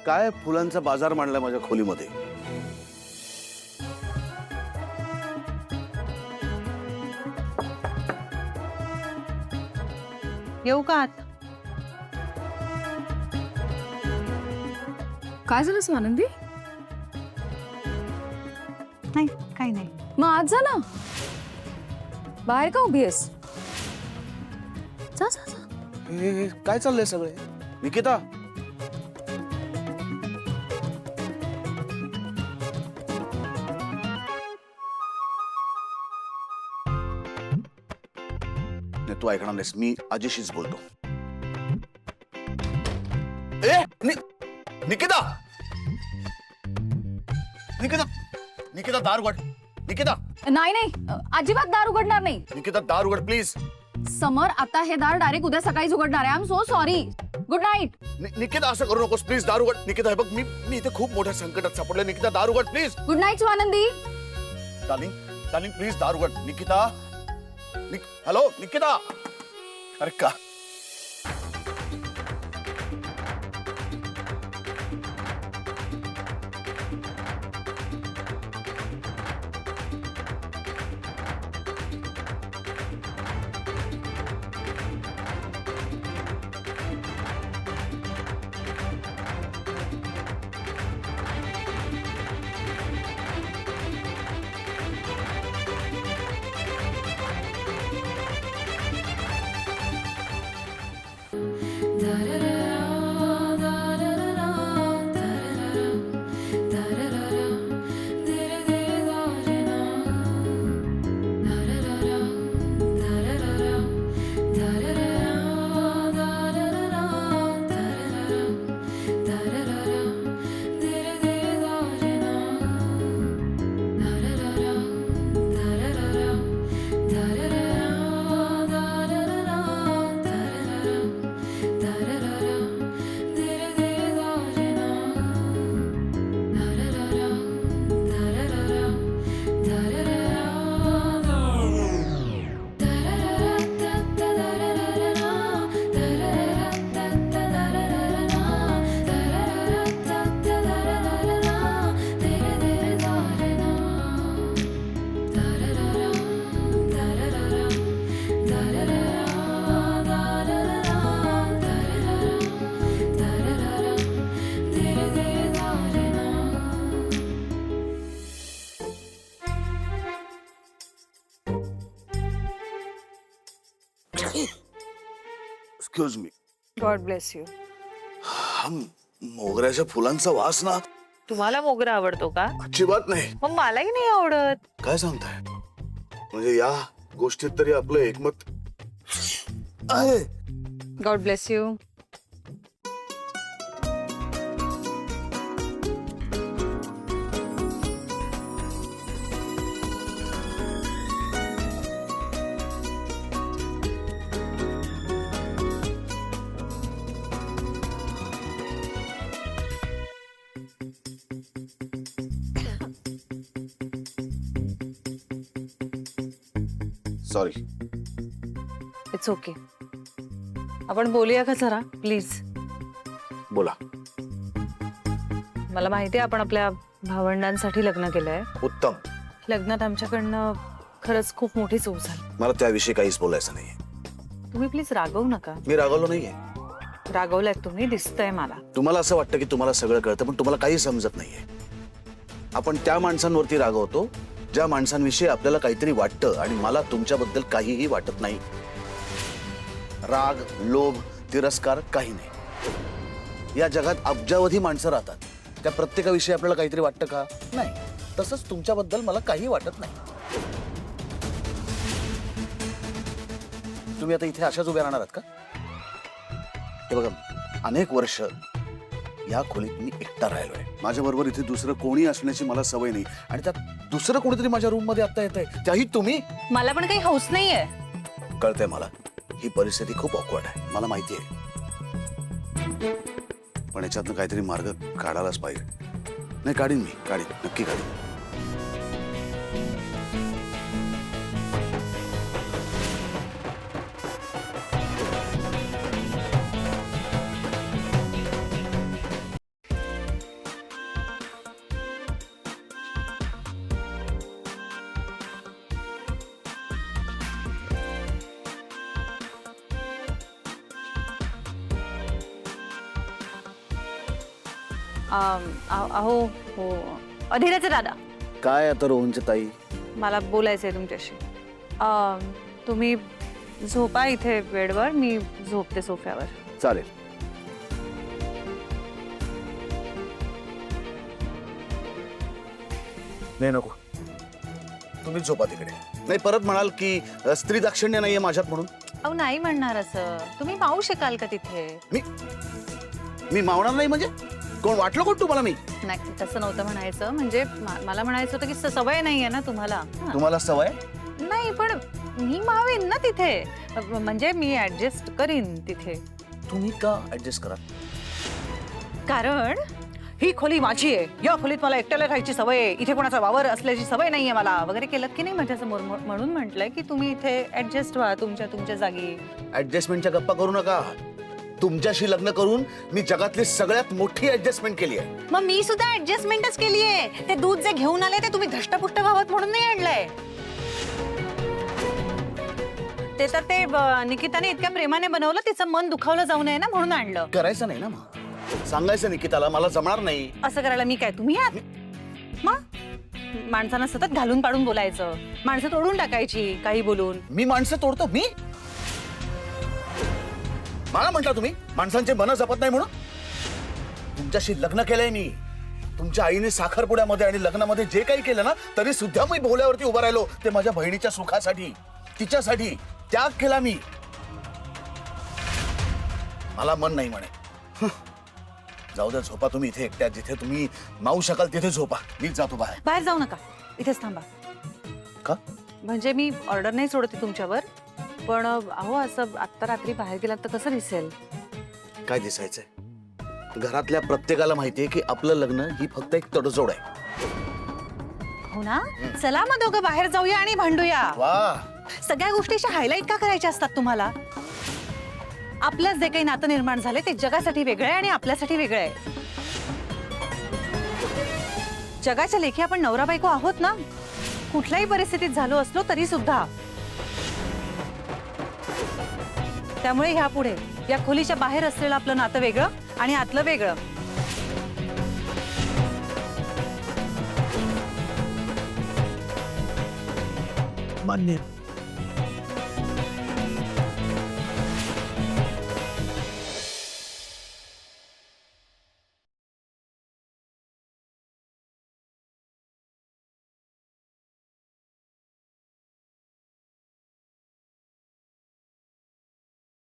काय फुलांचा बाजार मांडलाय माझ्या खोलीमध्ये. येऊ का आत? काय झालं स्वानंदी? नाही काही नाही. मग आज जा ना, बाहेर का उभी आहेस? जा जा जा. हे काय चाललंय सगळे? निकिता, तू ऐकणार नाहीस, मी आजीशीच बोलतो. निकिता, निकिता, निकिता दार उघड. निकिता, नाही नाही, अजिबात दार उघडणार नाही. निकिता दार उघड प्लीज. समर, आता हे दार डायरेक्ट उद्या सकाळीच उघडणार आहे. I am so sorry. Good night. Nikita असं करू नकोस प्लीज, दार उघड. निकिता हे बघ, मी इथे खूप मोठ्या संकटात सापडले. निकिता दार उघड please. Good night Swanandi. Darling, darling please दार उघड. निकिता, हॅलो निकिता. अरे का excuse me. God bless you. मोगऱ्याच्या फुलांचा वास ना. तुम्हाला मोगरा आवडतो का? अजिबात नाही. मग मलाही नाही आवडत. काय सांगताय? म्हणजे या गोष्टीत तरी आपलं एकमत आहे. God bless you. Sorry. It's okay. आपण बोलूया का जरा प्लीज? बोला. मला माहिती आहे आपण आपल्या भावंडांसाठी लग्न केलंय. उत्तम. लग्नात आमच्याकडनं खरंच खूप मोठी चूक झाली. मला त्याविषयी काहीच बोलायचं नाहीये. तुम्ही प्लीज रागवू नका. मी रागवलो नाहीये. रागवलाय तुम्ही, दिसतंय मला. तुम्हाला असं वाटतं की तुम्हाला सगळं कळतं, पण तुम्हाला काही समजत नाहीये. आपण त्या माणसांवरती रागवतो ज्या माणसांविषयी आपल्याला काहीतरी वाटतं, आणि मला तुमच्याबद्दल काहीही वाटत नाही. राग, लोभ, तिरस्कार काही नाही. या जगात अब्जावधी माणसं राहतात. त्या प्रत्येकाविषयी आपल्याला काहीतरी वाटतं का? नाही. तसंच तुमच्याबद्दल मला काही वाटत नाही. तुम्ही आता इथे अशाच उभ्या राहणार आहात का? हे बघा, अनेक वर्ष या खोलीत मी एकटा राहिलोय. माझ्या बरोबर इथे दुसरं कोणी असण्याची मला सवय नाही, आणि त्यात दुसरं कोणीतरी माझ्या रूम मध्ये आता येतंय, त्याही तुम्ही. मला पण काही हौस नाहीये. कळतंय मला, ही परिस्थिती खूप ऑकवर्ड आहे, मला माहिती आहे. पण याच्यातनं काहीतरी मार्ग काढायलाच पाहिजे. नाही, काढीन मी, नक्की काढीन. अहो हो अधीराचे दादा, काय आता रोहनच्या ताई? मला बोलायचंय तुमच्याशी. तुम्ही झोपा इथे बेडवर, मी झोपते सोफ्यावर. चालेल. नाही नको, तुम्ही झोपा तिकडे. नाही परत म्हणाल की स्त्री दाक्षिण्य नाहीये माझ्यात म्हणून. अहो नाही म्हणणार असं, तुम्ही पाहू शकाल का तिथे? मी मावणार नाही म्हणजे कोण वाटलं कोण तुम्हाला? मी नाही तसं नव्हतं म्हणायचं, म्हणजे मला म्हणायचं होतं की सवय नाहीये ना तुम्हाला. तुम्हाला सवय नाही पण मी मावेन ना तिथे, म्हणजे मी ऍडजस्ट करीन तिथे. तुम्ही का ऍडजस्ट करा? कारण ही खोली माझी आहे, या खोलीत मला एकट्याला राहायची सवय आहे, इथे कोणाचा वावर असल्याची सवय नाहीये मला वगैरे केलं की नाही माझ्यासमोर, म्हणून म्हटलंय की तुम्ही इथे ऍडजस्ट व्हा तुमच्या जागी. ऍडजस्टमेंटच्या गप्पा करू नका. तुमच्याशी लग्न करून मी जगातली सगळ्यात मोठी ऍडजस्टमेंट केली आहे. मग मी सुद्धा ऍडजस्टमेंटच केली आहे. ते दूध जे घेऊन आले ते तुम्ही धष्टपुष्ट व्हावत म्हणून नाही आणलंय. ते तर ते निकिताने इतक्या प्रेमाने बनवलं, तिचं मन दुखावलं जाऊ नये ना म्हणून आणलं. करायचं नाही ना मग, सांगायचं निकिताला मला जमणार नाही. असं करायला मी काय तुम्ही आहात? मग माणसांना सतत घालून पाडून बोलायचं, माणसं तोडून टाकायची काही बोलून. मी माणसं तोडतो? मी मला म्हटलं तुम्ही माणसांचे मन जपत नाही म्हणून? तुमच्याशी लग्न केलंय मी. तुमच्या आईने साखरपुड्यामध्ये आणि लग्नामध्ये जे काही केलं ना, तरी सुद्धा मी बोल्यावरती उभा राहिलो. ते माझ्या बहिणीच्या सुखासाठी, तिच्यासाठी त्याग केला मी. मला मन नाही म्हणे. जाऊ द्या, झोपा तुम्ही इथे एकट्या. जिथे तुम्ही मावू शकाल तिथे झोपा. मीच जातो बाहेर. बाहेर जाऊ नका, इथेच थांबा. का? म्हणजे मी ऑर्डर नाही सोडते तुमच्यावर, पण अहो असं आत्ता रात्री बाहेर गेलात तर कसं दिसेल? काय दिसायचंय? घरातल्या प्रत्येकाला माहितीये की आपलं लग्न ही फक्त एक तडजोड आहे. हो ना? चला मग दोघं बाहेर जाऊया आणि भांडूया. वा, सगळ्या गोष्टीच्या हायलाइट का करायच्या असतात तुम्हाला? आपलं जे काही नातं निर्माण झाले ते जगासाठी वेगळं आहे आणि आपल्यासाठी वेगळं आहे. जगाच्या लेखी आपण नवरा बायको आहोत ना, कुठल्याही परिस्थितीत झालो असलो तरी सुद्धा. त्यामुळे ह्यापुढे या खोलीच्या बाहेर असलेलं आपलं नातं वेगळं आणि आतलं वेगळं. मान्य.